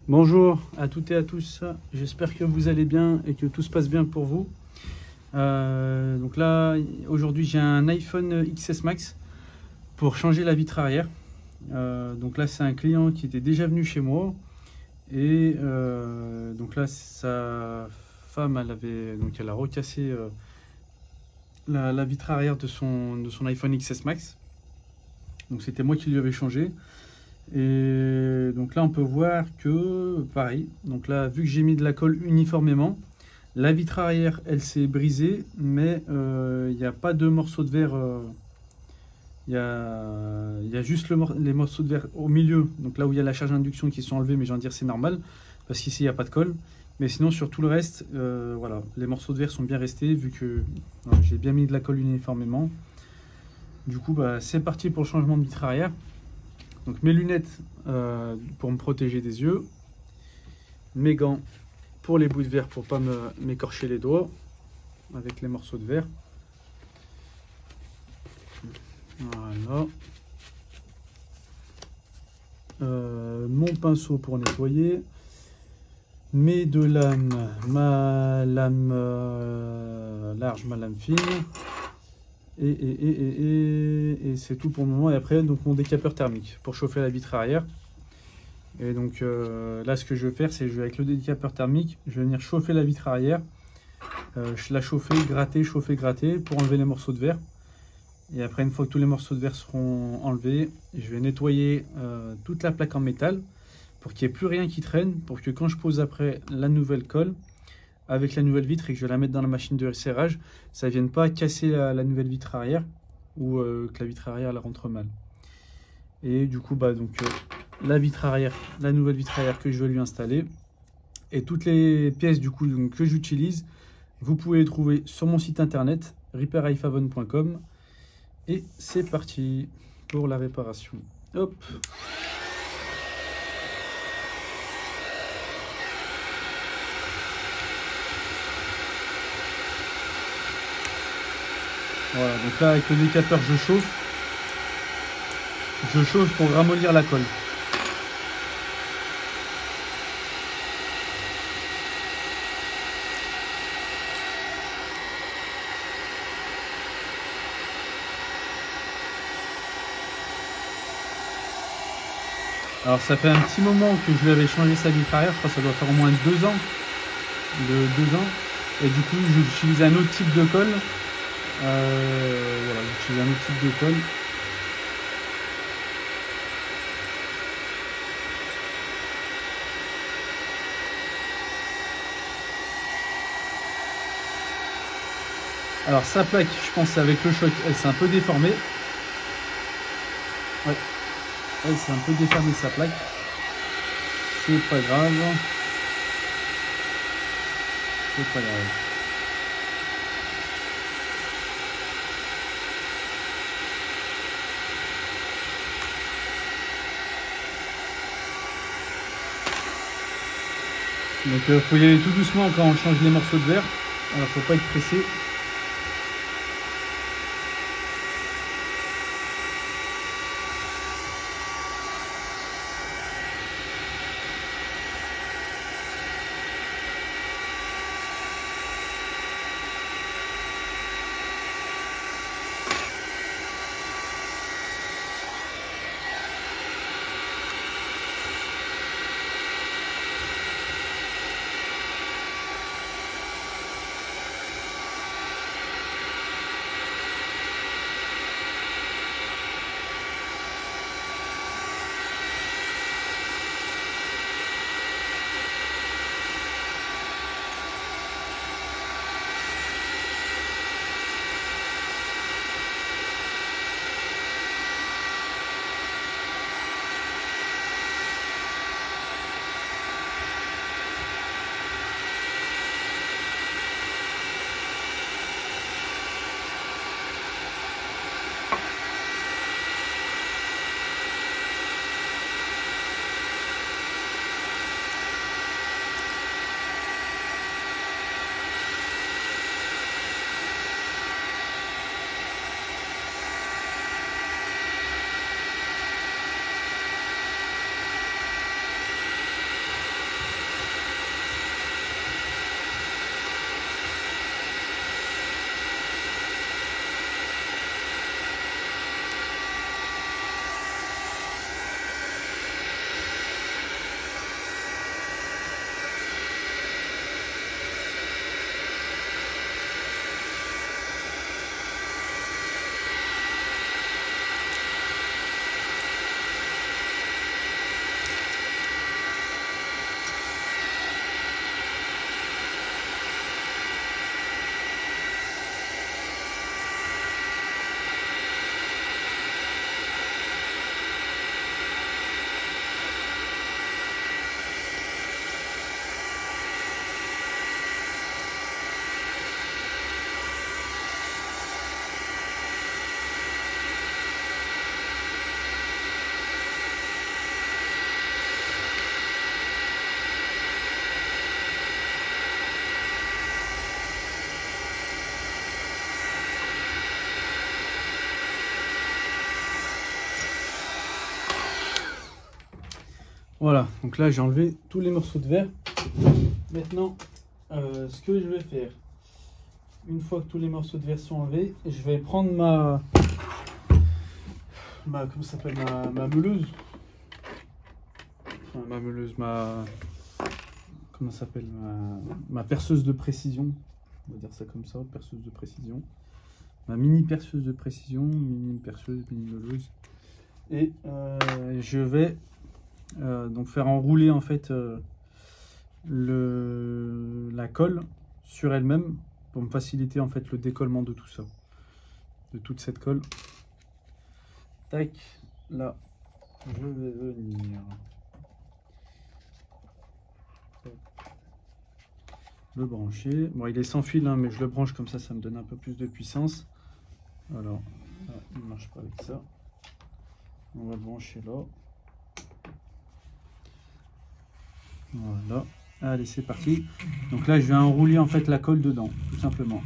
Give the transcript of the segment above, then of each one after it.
Bonjour à toutes et à tous, j'espère que vous allez bien et que tout se passe bien pour vous. Donc là, aujourd'hui j'ai un iPhone XS Max pour changer la vitre arrière. Donc là c'est un client qui était déjà venu chez moi et donc là sa femme elle a recassé la vitre arrière de son iPhone XS Max. Donc c'était moi qui lui avais changé. Et donc là on peut voir que pareil, donc là vu que j'ai mis de la colle uniformément, la vitre arrière elle s'est brisée, mais il n'y a pas de morceaux de verre, il y a juste les morceaux de verre au milieu, donc là où il y a la charge d'induction qui sont enlevés, mais j'ai envie de dire c'est normal parce qu'ici il n'y a pas de colle. Mais sinon sur tout le reste, voilà, les morceaux de verre sont bien restés vu que voilà, j'ai bien mis de la colle uniformément. Du coup bah, c'est parti pour le changement de vitre arrière. Donc mes lunettes pour me protéger des yeux, mes gants pour les bouts de verre pour pas m'écorcher les doigts avec les morceaux de verre. Voilà. Mon pinceau pour nettoyer, mes deux lames, ma lame large, ma lame fine. Et c'est tout pour le moment. Et après, donc mon décapeur thermique pour chauffer la vitre arrière. Et donc là, ce que je vais faire, c'est avec le décapeur thermique, je vais venir chauffer la vitre arrière. La chauffer, gratter pour enlever les morceaux de verre. Et après, une fois que tous les morceaux de verre seront enlevés, je vais nettoyer toute la plaque en métal pour qu'il n'y ait plus rien qui traîne, pour que quand je pose après la nouvelle colle, avec la nouvelle vitre et que je vais la mettre dans la machine de serrage, ça ne vienne pas casser la nouvelle vitre arrière ou que la vitre arrière elle rentre mal. Et du coup, bah, donc, la vitre arrière, la nouvelle vitre arrière que je vais lui installer et toutes les pièces du coup donc, que j'utilise, vous pouvez les trouver sur mon site internet repairiphone.com et c'est parti pour la réparation. Hop. Voilà, donc là avec le décapeur je chauffe pour ramollir la colle. Alors ça fait un petit moment que je lui avais changé sa vitre arrière, je crois que ça doit faire au moins 2 ans. Et du coup j'utilise un autre type de colle. Voilà, j'utilise un autre type de colle. Alors sa plaque, je pense avec le choc, elle s'est un peu déformée. Ouais, elle s'est un peu déformée sa plaque. C'est pas grave. C'est pas grave. Donc faut y aller tout doucement quand on change les morceaux de verre. Alors faut pas être pressé. Voilà, donc là j'ai enlevé tous les morceaux de verre. Maintenant, ce que je vais faire, une fois que tous les morceaux de verre sont enlevés, je vais prendre comment ça s'appelle, ma meuleuse. Enfin, ma meuleuse, comment ça s'appelle, ma perceuse de précision. On va dire ça comme ça, perceuse de précision. Ma mini perceuse de précision, mini perceuse, mini meuleuse. Et je vais donc faire enrouler en fait la colle sur elle-même pour me faciliter en fait le décollement de tout ça, de toute cette colle. Tac, là je vais venir le brancher. Bon, il est sans fil hein, mais je le branche comme ça me donne un peu plus de puissance. Alors là, il ne marche pas avec ça, on va le brancher là. Voilà, allez c'est parti. Donc là je vais enrouler en fait la colle dedans, tout simplement.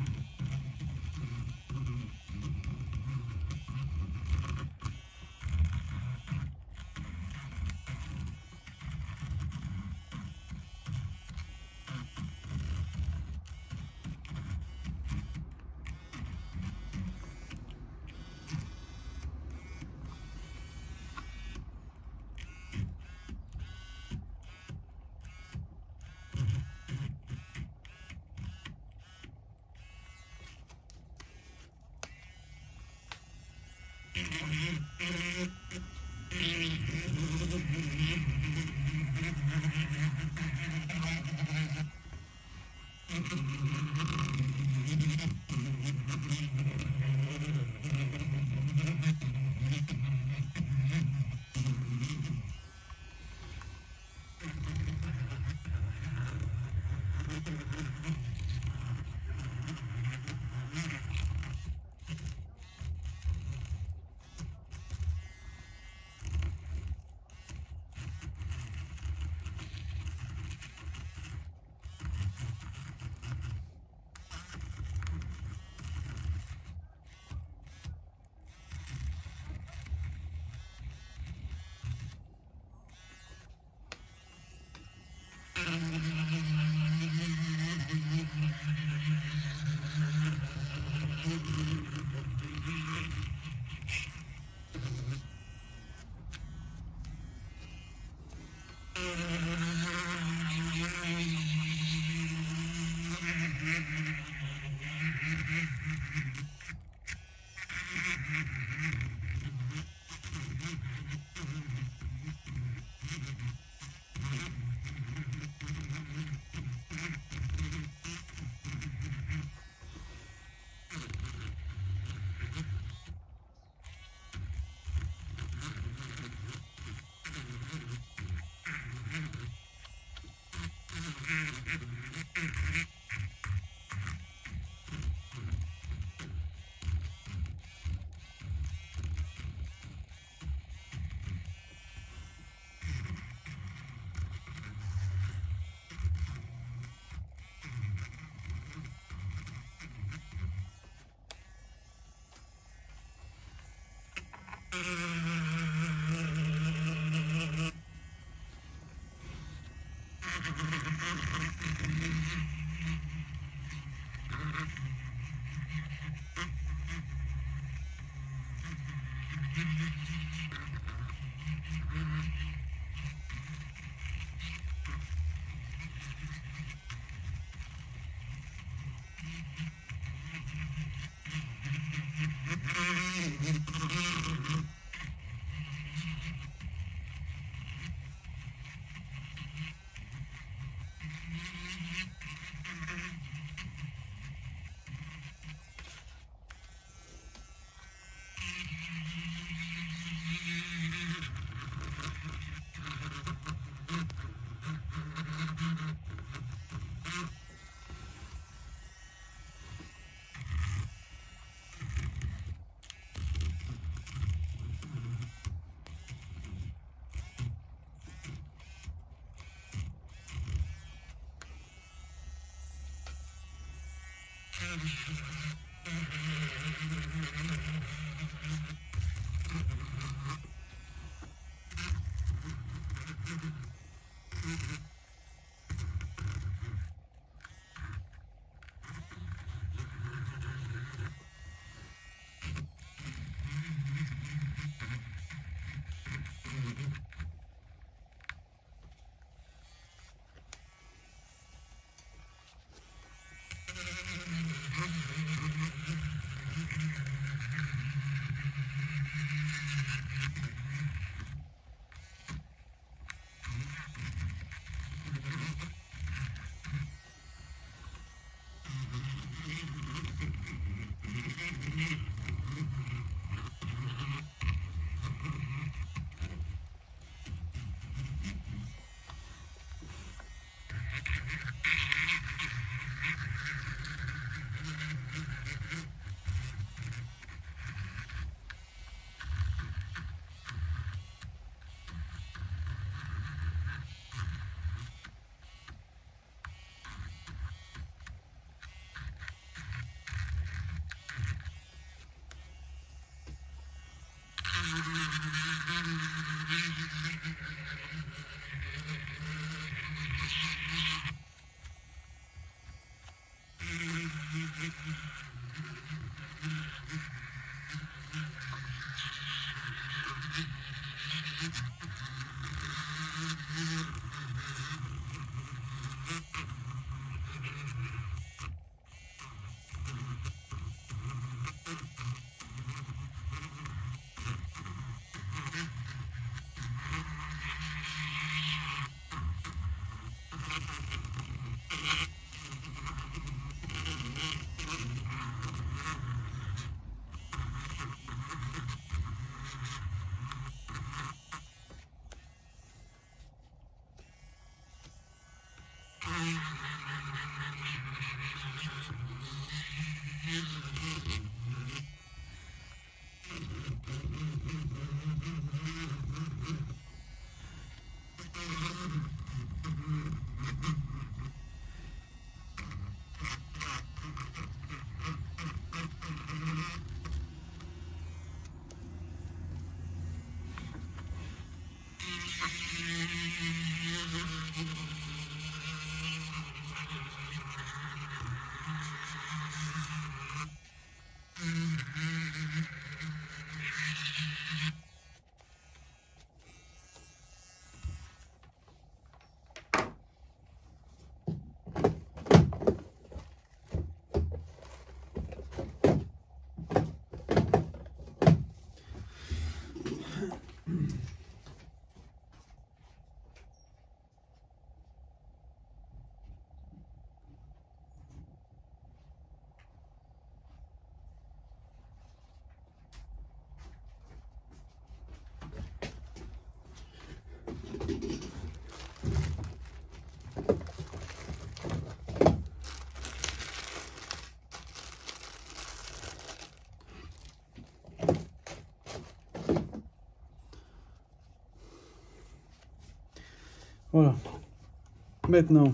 maintenant,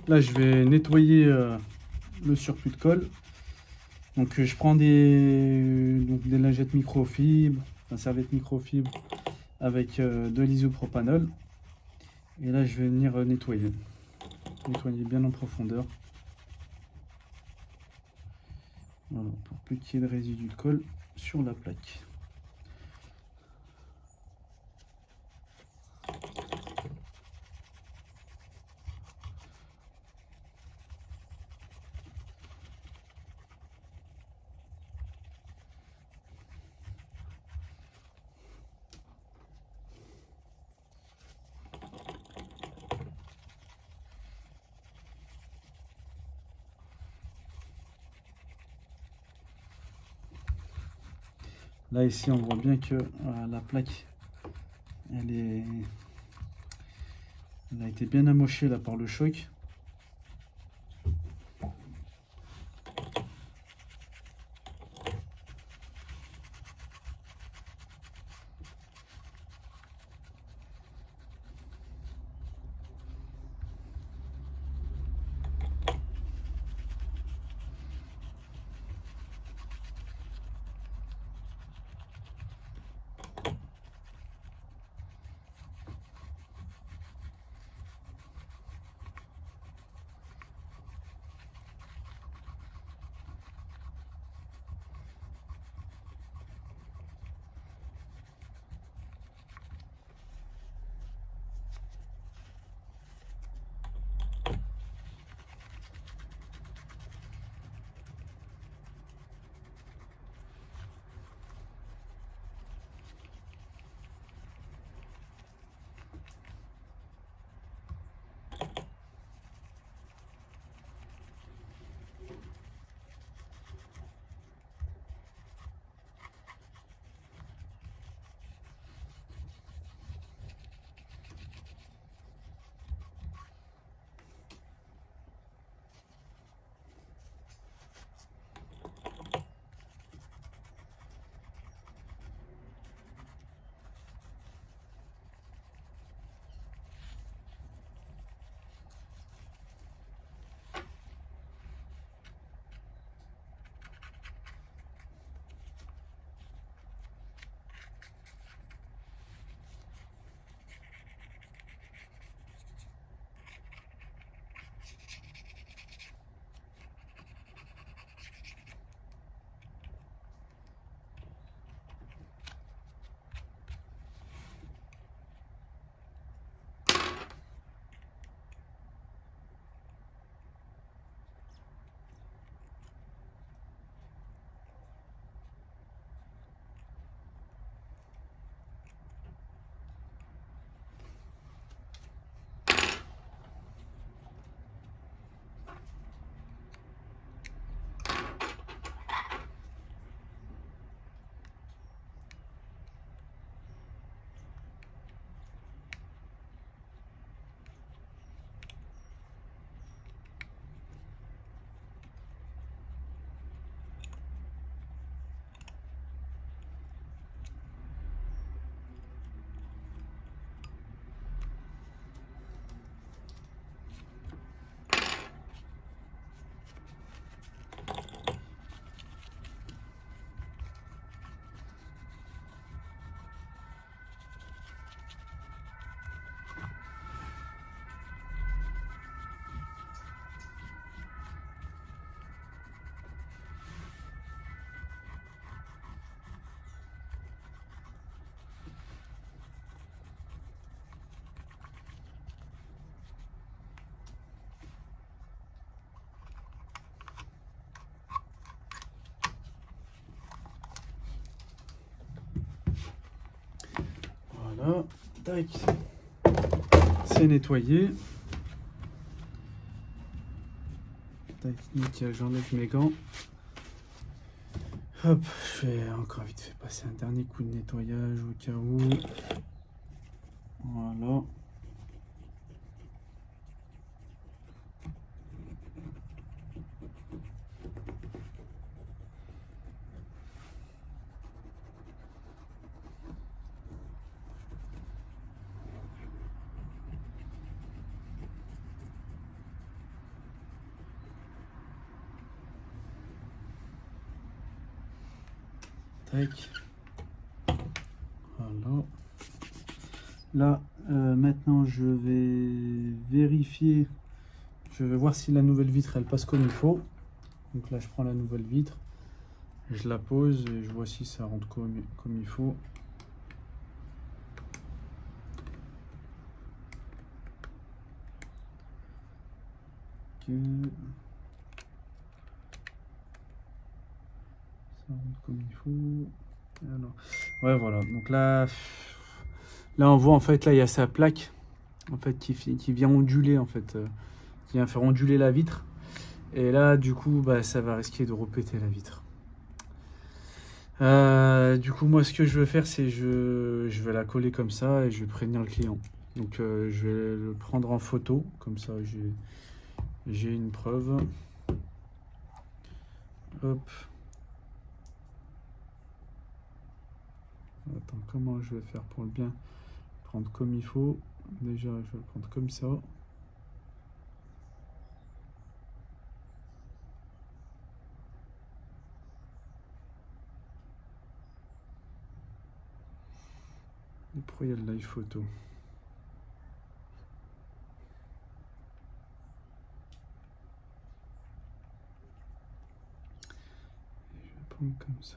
là je vais nettoyer le surplus de colle. Donc je prends des lingettes microfibres, une serviette microfibre avec de l'isopropanol. Et là je vais venir nettoyer bien en profondeur. Voilà, pour plus qu'il y ait de résidus de colle sur la plaque. Là ici on voit bien que la plaque elle a été bien amochée là par le choc. Voilà, tac, c'est nettoyé. Tac, nickel, j'enlève mes gants. Hop, je vais encore vite fait passer un dernier coup de nettoyage au cas où. Voilà. Tac. Voilà. Là, maintenant, je vais vérifier. Je vais voir si la nouvelle vitre, elle passe comme il faut. Donc là, je prends la nouvelle vitre. Je la pose et je vois si ça rentre comme il faut. Okay. Ça rentre comme il faut. Alors, ouais, voilà. Donc là, on voit en fait, là, il y a sa plaque en fait qui vient onduler en fait, qui vient faire onduler la vitre. Et là, du coup, bah, ça va risquer de repéter la vitre. Du coup, moi, ce que je veux faire, c'est je vais la coller comme ça et je vais prévenir le client. Donc, je vais le prendre en photo, comme ça, j'ai une preuve. Hop. Attends, comment je vais faire pour le bien prendre comme il faut? Déjà, je vais le prendre comme ça. Et pourquoi il y a de live photo? Et je vais prendre comme ça.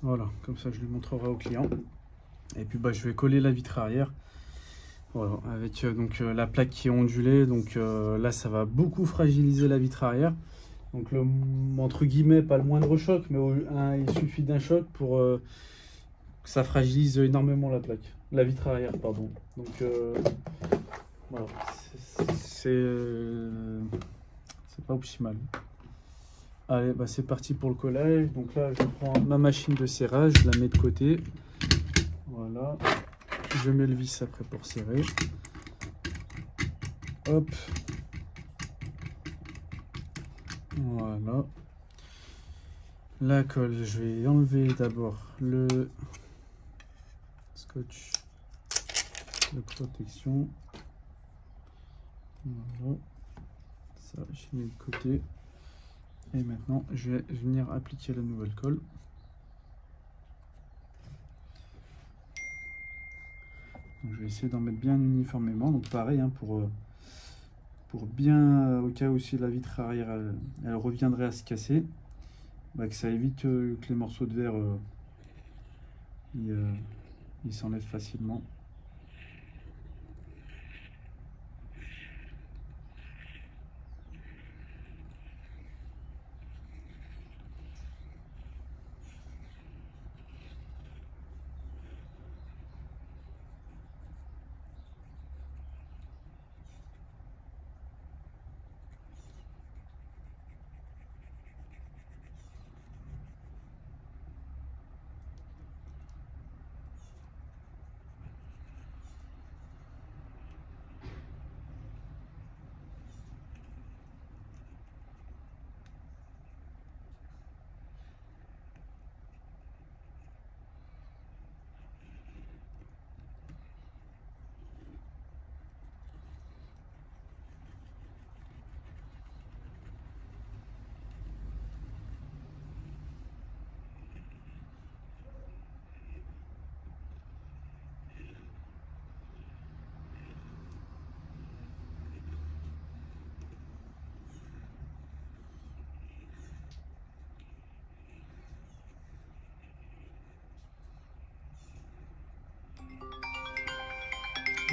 Voilà, comme ça je lui montrerai au client. Et puis bah, je vais coller la vitre arrière. Voilà, avec donc la plaque qui est ondulée. Donc là, ça va beaucoup fragiliser la vitre arrière. Donc entre guillemets, pas le moindre choc, mais il suffit d'un choc pour que ça fragilise énormément la vitre arrière, pardon. Donc voilà, c'est pas optimal. Allez, bah c'est parti pour le collage. Donc là, je prends ma machine de serrage, je la mets de côté. Voilà. Je mets le vis après pour serrer. Hop. Voilà. La colle, je vais enlever d'abord le scotch de protection. Voilà. Ça, je mets de côté. Et maintenant, je vais venir appliquer la nouvelle colle. Donc, je vais essayer d'en mettre bien uniformément. Donc pareil, hein, pour bien, au cas où si la vitre arrière, elle reviendrait à se casser, bah, que ça évite que les morceaux de verre ils s'enlèvent facilement.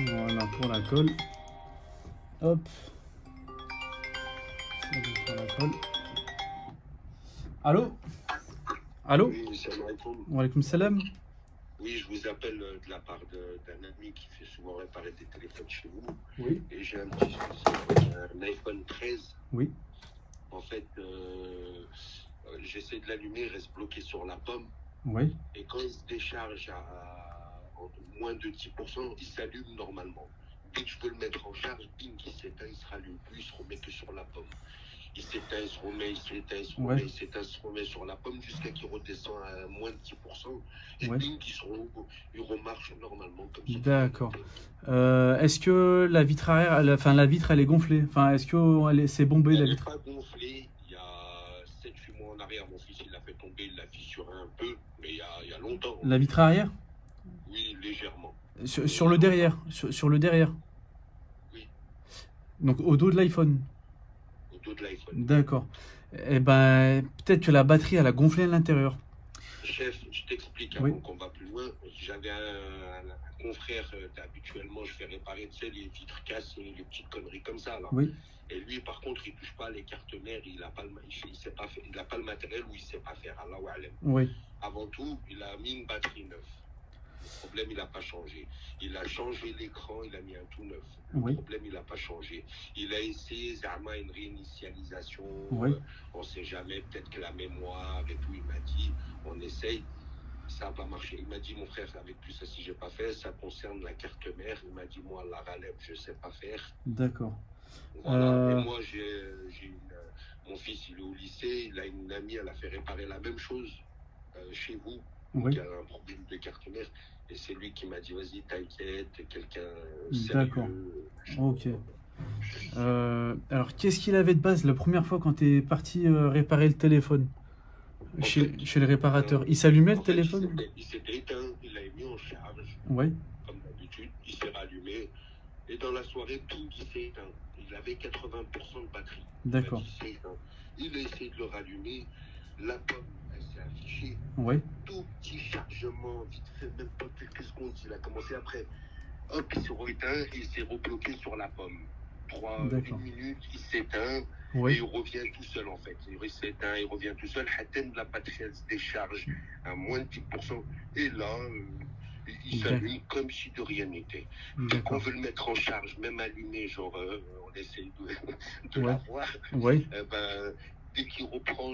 Voilà pour la colle. Hop. Pour la colle. Allô? Allô? Oui, salam alaikum. Wa alaykoum salam. Oui, je vous appelle de la part d'un ami qui fait souvent réparer des téléphones chez vous. Oui. Et j'ai un petit souci avec un iPhone 13. Oui. En fait, j'essaie de l'allumer, il reste bloqué sur la pomme. Oui. Et quand il se décharge à moins de 10%, il s'allume normalement. Dès que je veux le mettre en charge, bing, il s'éteint, il se rallume plus, il se remet que sur la pomme. Il s'éteint, il se remet, il s'éteint, il se remet, Ouais. il s'éteint, il se remet sur la pomme jusqu'à qu'il redescend à moins de 10%. Et Ouais. bing, il remarche normalement comme ça. D'accord. Est-ce que la vitre arrière, la vitre elle est gonflée? Enfin, est-ce que c'est bombé la Elle n'est vitre? pas gonflée. Il y a 7-8 mois en arrière. arrière, mon fils, il l'a fait tomber, il l'a fissuré un peu, mais il y a longtemps. La vitre arrière? Oui, légèrement. Sur le derrière, sur le derrière. Oui, Donc au dos de l'iPhone. au dos de l'iPhone. D'accord. Eh ben, peut-être que la batterie, elle a gonflé à l'intérieur. Chef, je t'explique avant Oui. qu'on va plus loin. J'avais un confrère, habituellement, je fais réparer, tu sais, les vitres cassées, les petites conneries comme ça, là. Oui. Et lui, par contre, il touche pas les cartes mères, il a pas il sait pas faire, il a pas le matériel ou il sait pas faire. Allah wa'alem. Oui. Avant tout, il a mis une batterie neuve. Le problème, il n'a pas changé. Il a changé l'écran, il a mis un tout neuf. Le Oui. problème, il n'a pas changé. Il a essayé Zama une réinitialisation. Oui. On ne sait jamais, peut-être que la mémoire et tout. Il m'a dit, on essaye. Ça n'a pas marché. Il m'a dit, mon frère, avec tout ça, si je n'ai pas fait, ça concerne la carte mère. Il m'a dit, moi, la relève, je ne sais pas faire. D'accord. Voilà. Et moi, mon fils, il est au lycée. Il a une amie, elle a fait réparer la même chose chez vous. Oui. Il y a un problème de carte mère. Et c'est lui qui m'a dit, vas-y, t'inquiète, quelqu'un D'accord. sérieux. Ok. Alors, qu'est-ce qu'il avait de base la première fois quand tu es parti réparer le téléphone chez le réparateur? Il s'allumait le téléphone? Il s'était éteint, il l'a mis en charge, Oui. comme d'habitude, il s'est rallumé. Et dans la soirée, tout il s'est éteint. Il avait 80% de batterie. D'accord. Il a essayé de le rallumer. La pomme, elle s'est affichée. Oui. Tout petit chargement, vite fait, même pas quelques secondes. Il a commencé après. Hop, il s'est éteint et il s'est rebloqué sur la pomme. Une minute, il s'éteint. Oui. Et il revient tout seul en fait. Il s'éteint, il revient tout seul. La batterie elle se décharge à moins de 10%. Et là, il s'allume comme si de rien n'était. Dès qu'on veut le mettre en charge, même allumé, genre on essaye de l'avoir. Oui. Dès qu'il reprend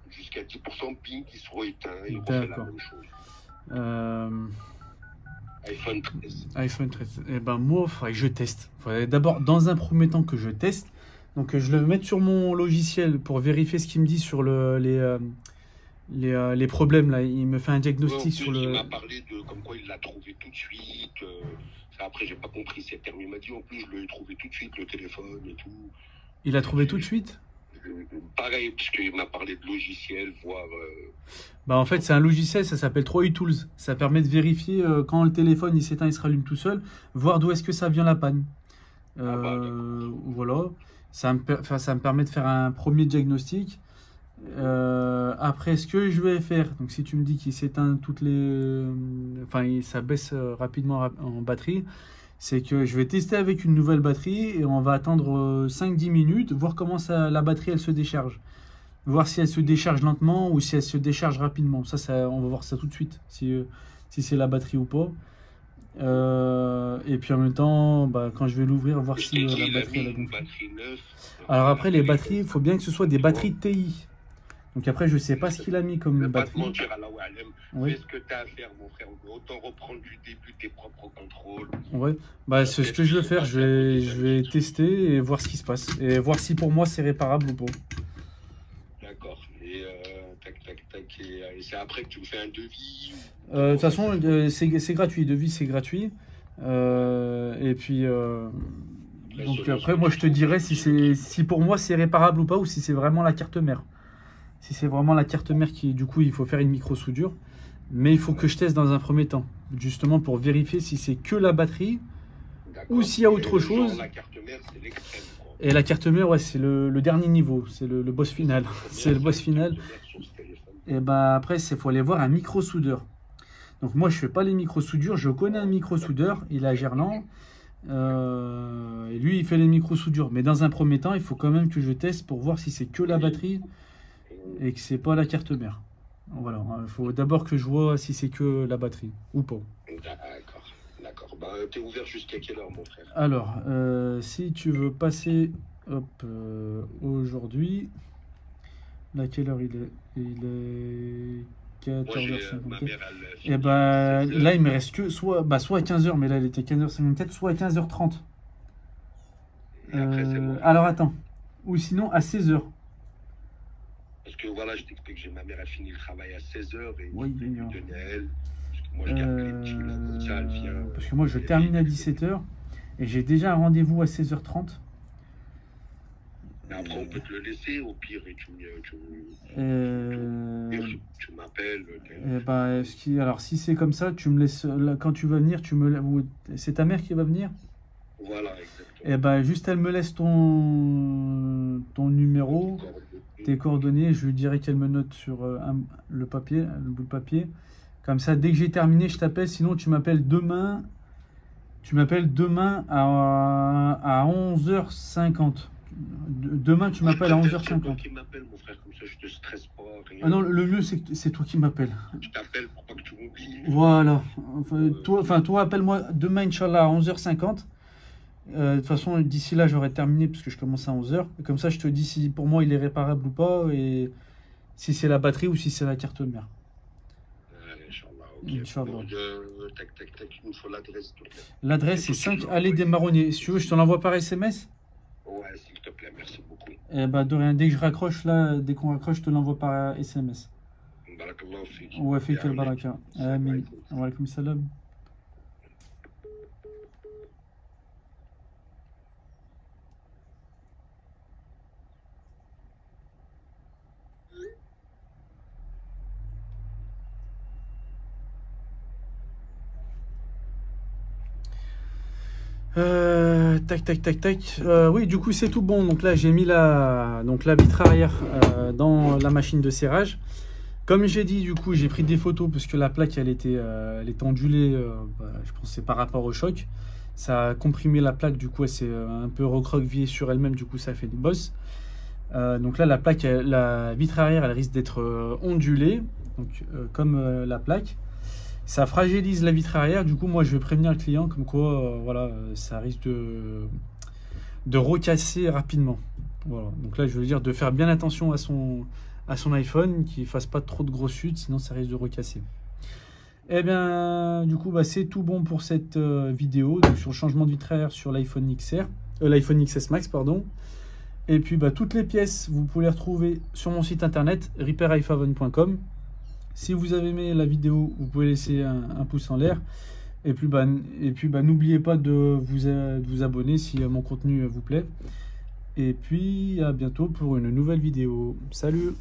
jusqu'à 10%, ping, il se rééteint et il refait la même chose. iPhone 13. iPhone 13. Eh ben moi, il faudrait que je teste. Il faudrait d'abord, dans un premier temps, que je teste. Donc je le mets sur mon logiciel pour vérifier ce qu'il me dit sur les problèmes. Là. Il me fait un diagnostic sur le... Il m'a parlé de comme quoi il l'a trouvé tout de suite. Après, j'ai pas compris ces termes. Il m'a dit en plus, je l'ai trouvé tout de suite, le téléphone et tout. Il a trouvé tout de suite? Pareil, puisqu'il m'a parlé de logiciel, voire... Bah en fait, c'est un logiciel, ça s'appelle 3iTools. Ça permet de vérifier quand le téléphone il s'éteint, il se rallume tout seul, voir d'où est-ce que ça vient la panne. Voilà. Ça me permet de faire un premier diagnostic. Après, ce que je vais faire, donc si tu me dis qu'il s'éteint ça baisse rapidement en batterie, c'est que je vais tester avec une nouvelle batterie et on va attendre 5-10 minutes, voir comment la batterie elle se décharge. Voir si elle se décharge lentement ou si elle se décharge rapidement. Ça on va voir ça tout de suite, si c'est la batterie ou pas. Et puis en même temps, quand je vais l'ouvrir, voir si la batterie elle a gonflé. Alors après, les batteries, il faut bien que ce soit des batteries TI. Donc après, je sais pas ce qu'il a mis comme batterie. Fais ce que tu as à faire, mon frère. Autant reprendre du début tes propres contrôles. Ouais, c'est ce que je vais faire. Je vais tester et voir ce qui se passe. Et voir si pour moi c'est réparable ou pas. D'accord. Et et c'est après que tu me fais un devis. De toute façon, c'est gratuit. Devis, c'est gratuit. Et puis, donc après, moi, je te dirai si pour moi c'est réparable ou pas, ou si c'est vraiment la carte mère. Si c'est vraiment la carte mère du coup, il faut faire une micro-soudure. Mais il faut que je teste dans un premier temps, justement pour vérifier si c'est que la batterie ou s'il y a autre chose. La carte mère, c'est l'extrême. Et la carte mère, ouais, c'est le dernier niveau, c'est le boss final. C'est le boss final. Et après, il faut aller voir un micro-soudeur. Donc moi, je fais pas les micro-soudures. Je connais un micro-soudeur, il est à Gerland. Et lui, il fait les micro-soudures. Mais dans un premier temps, il faut quand même que je teste pour voir si c'est que la batterie et que c'est pas la carte mère. Voilà, il faut d'abord que je vois si c'est que la batterie ou pas. D'accord. T'es ouvert jusqu'à quelle heure, mon frère? Alors, si tu veux passer aujourd'hui, à quelle heure il est 14h54. Et là, il me reste que soit à 15h, mais là, il était 15h54, soit à 15h30. Bon. Alors, attends. Ou sinon, à 16h. Parce que voilà, je t'explique, j'ai ma mère, elle finit le travail à 16h et oui, je lui donner à elle. Parce que moi, je garde les petits là, comme ça, elle vient. Parce que moi, je termine à 17h et j'ai déjà un rendez-vous à 16h30. Mais après, on peut te le laisser, au pire, et tu m'appelles. Bah, alors, si c'est comme ça, tu me laisses, là, quand tu vas venir, c'est ta mère qui va venir? Voilà, exactement. Et bah, juste, elle me laisse ton numéro, tes coordonnées, je lui dirai qu'elle me note sur le bout de papier. Comme ça, dès que j'ai terminé, je t'appelle. Sinon, tu m'appelles demain. Tu m'appelles demain à 11h50. Demain, tu m'appelles à 11h50. C'est toi qui m'appelles, mon frère, comme ça je te stresse pas. Rien. Ah non, le mieux, c'est que c'est toi qui m'appelles. Je t'appelle pour pas que tu m'oublies. Voilà. Toi, appelle-moi demain, Inch'Allah, à 11h50. De toute façon, d'ici là, j'aurai terminé parce que je commence à 11h. Comme ça, je te dis si pour moi il est réparable ou pas et si c'est la batterie ou si c'est la carte mère. Inch'Allah, ok. Tac, il me faut l'adresse. L'adresse, c'est 5 Allée des Marronniers. Si tu veux, je te l'envoie par SMS? Ouais, s'il te plaît, merci beaucoup. Eh bah, de rien, dès que je raccroche, là, dès qu'on raccroche, je te l'envoie par SMS. Barakallahu fik. Ouais, fik al-baraka. Amin. Wa alaykoum salam. Tac. Oui, du coup, c'est tout bon. Donc là, j'ai mis la vitre arrière dans la machine de serrage. Comme j'ai dit, du coup, j'ai pris des photos parce que la plaque, elle était ondulée. Je pense que c'est par rapport au choc. Ça a comprimé la plaque, du coup, elle s'est un peu recroquevillée sur elle-même. Du coup, ça fait une bosse. Donc là, la vitre arrière, elle risque d'être ondulée, donc, comme la plaque. Ça fragilise la vitre arrière. Du coup, moi, je vais prévenir le client comme quoi, voilà, ça risque de recasser rapidement. Voilà. Donc là, je veux dire de faire bien attention à son iPhone, qu'il ne fasse pas trop de grosses chutes, sinon ça risque de recasser. Et bien, du coup, c'est tout bon pour cette vidéo donc, sur le changement de vitre arrière sur l'iPhone XS Max, pardon. Et puis, toutes les pièces, vous pouvez les retrouver sur mon site internet repairiphone.com. Si vous avez aimé la vidéo, vous pouvez laisser un pouce en l'air. Et puis, n'oubliez pas de vous abonner si mon contenu vous plaît. Et puis, à bientôt pour une nouvelle vidéo. Salut!